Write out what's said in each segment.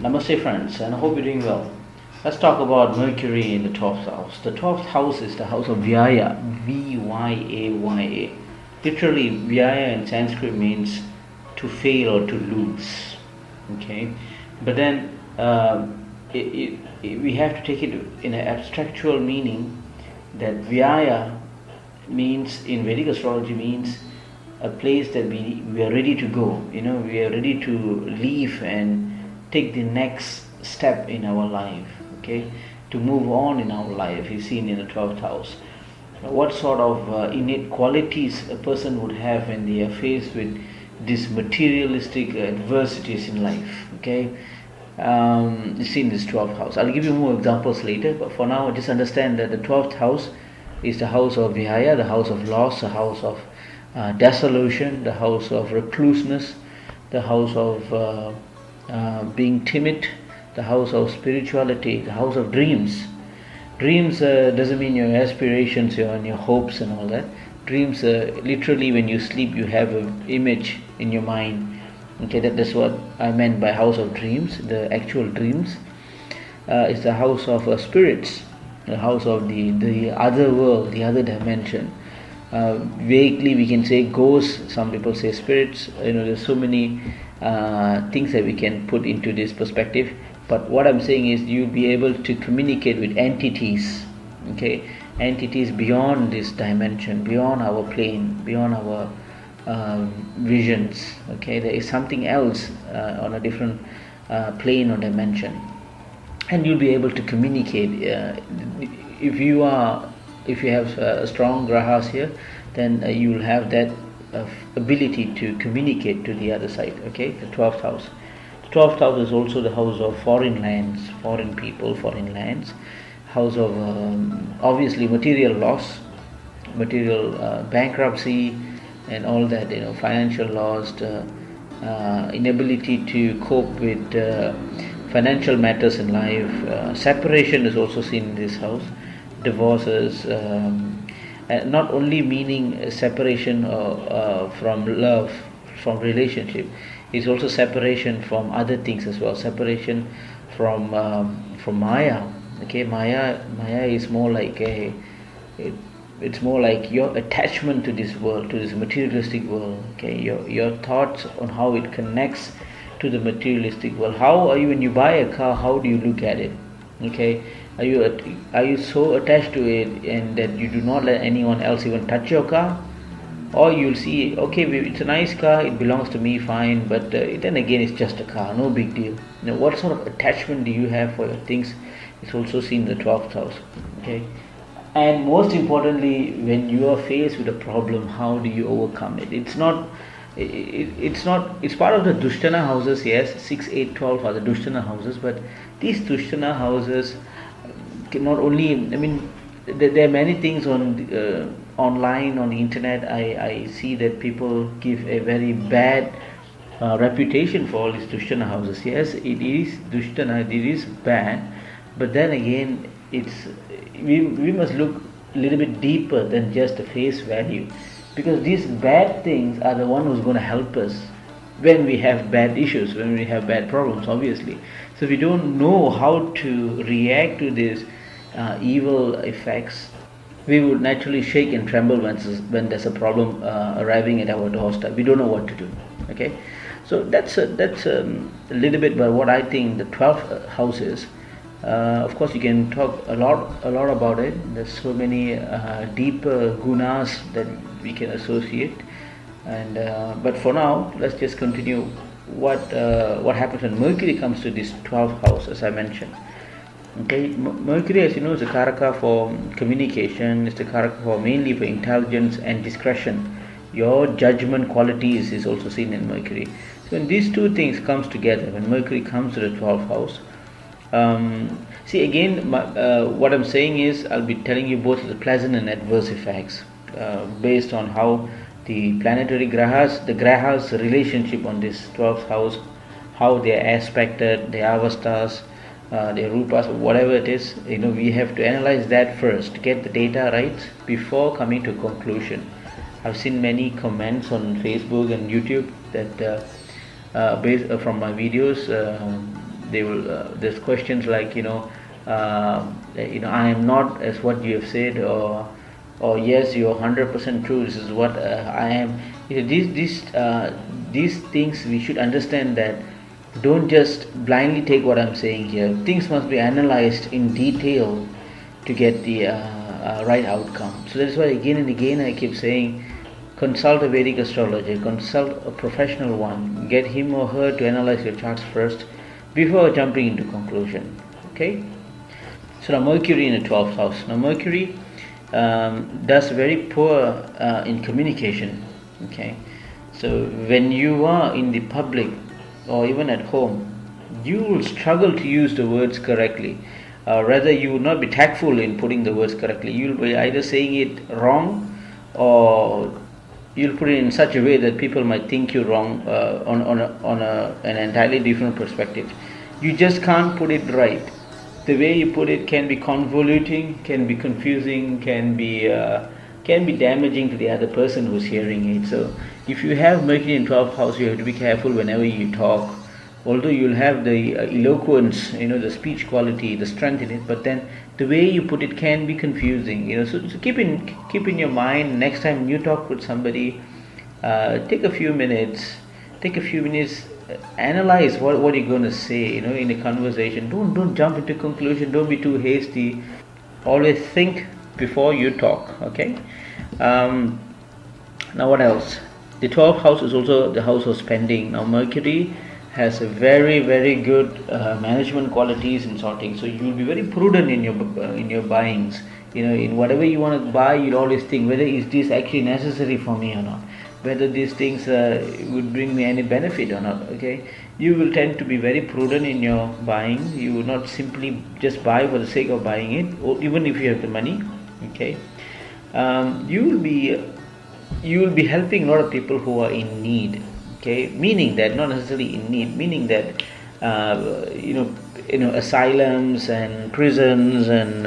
Namaste friends, and I hope you're doing well. Let's talk about Mercury in the 12th house. The 12th house is the house of Vyaya, Vyaya. Literally, Vyaya in Sanskrit means to fail or to lose. Okay, but then we have to take it in an abstractual meaning that Vyaya means in Vedic astrology means a place that we are ready to go. We are ready to leave and take the next step in our life, okay, to move on in our life is seen in the 12th house. What sort of innate qualities a person would have when they are faced with these materialistic adversities in life, okay, is seen in this 12th house. I'll give you more examples later, but for now just understand that the 12th house is the house of Vihaya, the house of loss, the house of dissolution, the house of recluseness, the house of being timid, the house of spirituality, the house of dreams. Dreams doesn't mean your aspirations and your hopes and all that. Dreams, literally when you sleep you have an image in your mind. Okay, that's what I meant by house of dreams. The actual dreams is the house of spirits, the house of the other world, the other dimension. Vaguely we can say ghosts, some people say spirits. There's so many things that we can put into this perspective, but what I'm saying is you'll be able to communicate with entities, okay, entities beyond this dimension, beyond our plane, beyond our visions, okay. There is something else on a different plane or dimension, and you'll be able to communicate. If you have strong grahas here, then you will have that ability to communicate to the other side, okay. The 12th house. The 12th house is also the house of foreign lands, foreign people, foreign lands, house of obviously material loss, material bankruptcy and all that, financial loss, inability to cope with financial matters in life. Separation is also seen in this house, divorces, not only meaning separation from love, from relationship, it's also separation from other things as well, separation from Maya, okay. Maya is more like it's more like your attachment to this world, to this materialistic world, okay. Your thoughts on how it connects to the materialistic world. How are you when you buy a car? How do you look at it, okay? Are you so attached to it and that you do not let anyone else even touch your car? Or you'll see, okay, it's a nice car, it belongs to me, fine, but then again it's just a car, no big deal. What sort of attachment do you have for your things? It's also seen in the 12th house, okay. And most importantly, when you are faced with a problem, how do you overcome it? It's part of the Dushtana houses, yes. 6, 8, 12 are the Dushtana houses, but these Dushtana houses not only, there are many things on online, on the internet. I see that people give a very bad reputation for all these Dushtana houses. Yes, it is Dushtana, it is bad, but then again we must look a little bit deeper than just the face value, because these bad things are the one who's going to help us when we have bad issues, when we have bad problems, obviously. So if we don't know how to react to these evil effects, we would naturally shake and tremble when there's a problem arriving at our doorstep. We don't know what to do, okay. So that's a little bit about what I think the 12th house is. Of course you can talk a lot about it. There's so many deeper gunas that we can associate, and but for now let's just continue what happens when Mercury comes to this 12th house, as I mentioned. Okay, Mercury, as you know, is the karaka for communication. It's the karaka for mainly for intelligence and discretion. Your judgment qualities is also seen in Mercury. So when these two things comes together, when Mercury comes to the 12th house, see again, what I'm saying is I'll be telling you both the pleasant and adverse effects based on how the planetary grahas, the grahas relationship on this 12th house, how they are aspected, the avastas, their rupas, whatever it is. We have to analyze that first, get the data right before coming to conclusion. I've seen many comments on Facebook and YouTube that based from my videos, they will there's questions like, I am not as what you have said, or yes, you're 100% true, this is what I am. These things we should understand, that don't just blindly take what I'm saying here. Things must be analyzed in detail to get the right outcome. So that's why again and again I keep saying, consult a Vedic astrologer, consult a professional one, get him or her to analyze your charts first before jumping into conclusion. Okay? So now Mercury in the 12th house. Now Mercury does very poor in communication. Okay? So when you are in the public or even at home, you will struggle to use the words correctly. Rather, you will not be tactful in putting the words correctly. You will be either saying it wrong, or you'll put it in such a way that people might think you're wrong on an entirely different perspective. You just can't put it right. The way you put it can be convoluting, can be confusing, can be damaging to the other person who's hearing it. So if you have Mercury in 12th house, you have to be careful whenever you talk. Although you'll have the eloquence, the speech quality, the strength in it, but then the way you put it can be confusing. So keep in your mind, next time you talk with somebody, take a few minutes, analyze what you're going to say. In a conversation. Don't jump into conclusion. Don't be too hasty. Always think before you talk. Okay. Now what else? The 12th house is also the house of spending. Now Mercury has a very, very good management qualities in sorting. So you will be very prudent in your buyings. In whatever you want to buy, you'll always think whether is this actually necessary for me or not, whether these things would bring me any benefit or not. Okay, you will tend to be very prudent in your buying. You will not simply just buy for the sake of buying it, or even if you have the money. Okay, you will be helping a lot of people who are in need. Okay, meaning that not necessarily in need, meaning that asylums and prisons and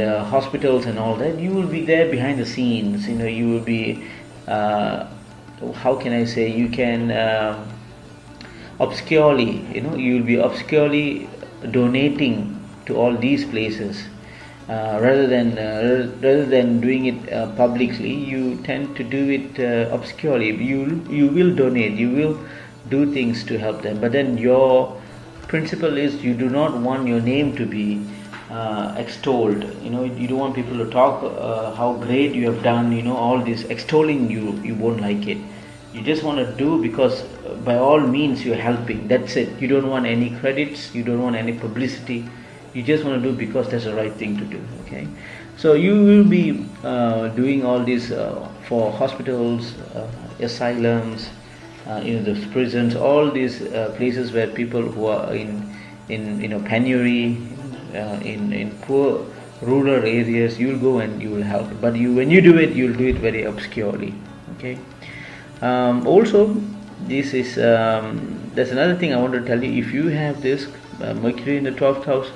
hospitals and all that, you will be there behind the scenes. You will be how can I say, you can obscurely, you will be obscurely donating to all these places. Rather than doing it publicly, you tend to do it obscurely. You will donate, you will do things to help them, but then your principle is you do not want your name to be extolled. You don't want people to talk how great you have done. All this extolling, you won't like it. You just want to do because by all means you're helping. That's it. You don't want any credits, you don't want any publicity. You just want to do because that's the right thing to do. Okay, so you will be doing all this for hospitals, asylums, the prisons, all these places where people who are in penury, in poor rural areas. You'll go and you will help. But when you do it, you'll do it very obscurely. Okay. Also, this is there's another thing I want to tell you. If you have this Mercury in the 12th house,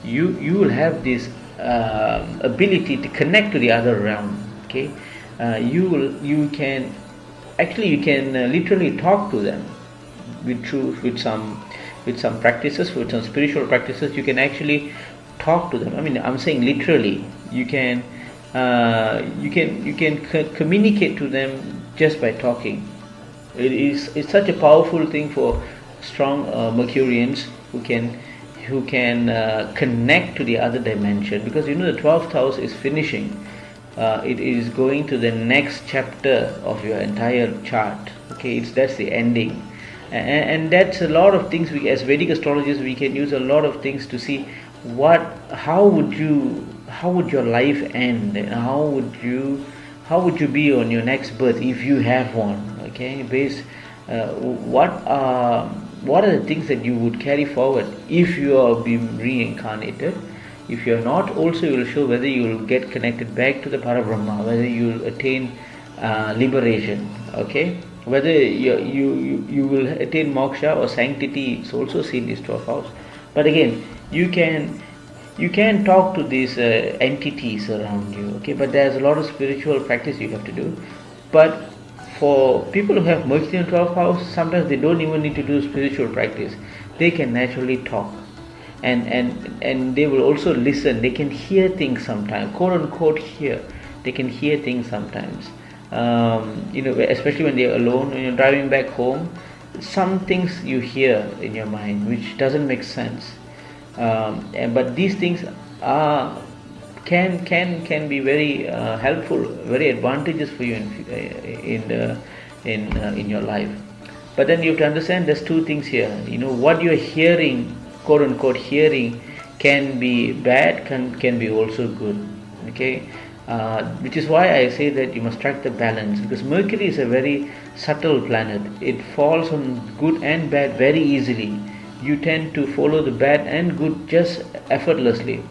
you will have this ability to connect to the other realm. Okay, you can literally talk to them with some practices, with some spiritual practices. You can actually talk to them. I mean, I'm saying literally. You can communicate to them just by talking. It's such a powerful thing for strong Mercurians who can connect to the other dimension, because the 12th house is finishing. It is going to the next chapter of your entire chart. Okay, that's the ending, and that's a lot of things. We, as Vedic astrologers, we can use a lot of things to see how would your life end, and how would you be on your next birth if you have one. Okay, what are the things that you would carry forward if you are being reincarnated. If you are not, also you will show whether you will get connected back to the Parabrahma, whether you will attain liberation. Okay, whether you will attain moksha or sanctity. It's also seen this 12th house. But again, you can talk to these entities around you. Okay, but there's a lot of spiritual practice you have to do. But for people who have Mercury in 12th house, sometimes they don't even need to do spiritual practice. they can naturally talk, and they will also listen. They can hear things sometimes, quote unquote hear. They can hear things sometimes. Especially when they're alone, when you're driving back home, some things you hear in your mind which doesn't make sense. But these things are can be very helpful, very advantageous for you in your life. But then you have to understand there's two things here. What you're hearing, quote unquote hearing, can be bad, can be also good. Okay, which is why I say that you must strike the balance, because Mercury is a very subtle planet. It falls on good and bad very easily. You tend to follow the bad and good just effortlessly.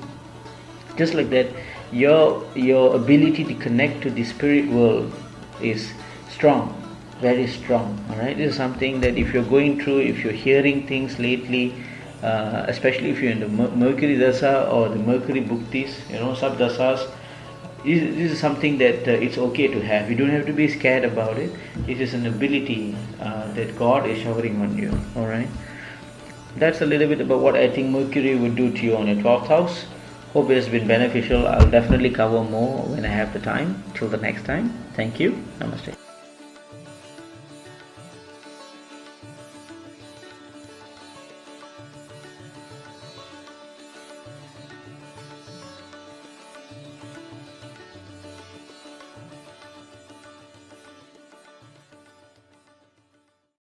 Just like that, your ability to connect to the spirit world is strong, very strong. All right, this is something that if you're going through, if you're hearing things lately, especially if you're in the Mercury dasa or the Mercury bhuktis, sub dasas, this is something that it's okay to have. You don't have to be scared about it. It is an ability that God is showering on you. All right, that's a little bit about what I think Mercury would do to you on your 12th house. Hope it has been beneficial. I'll definitely cover more when I have the time. Till the next time, thank you. Namaste.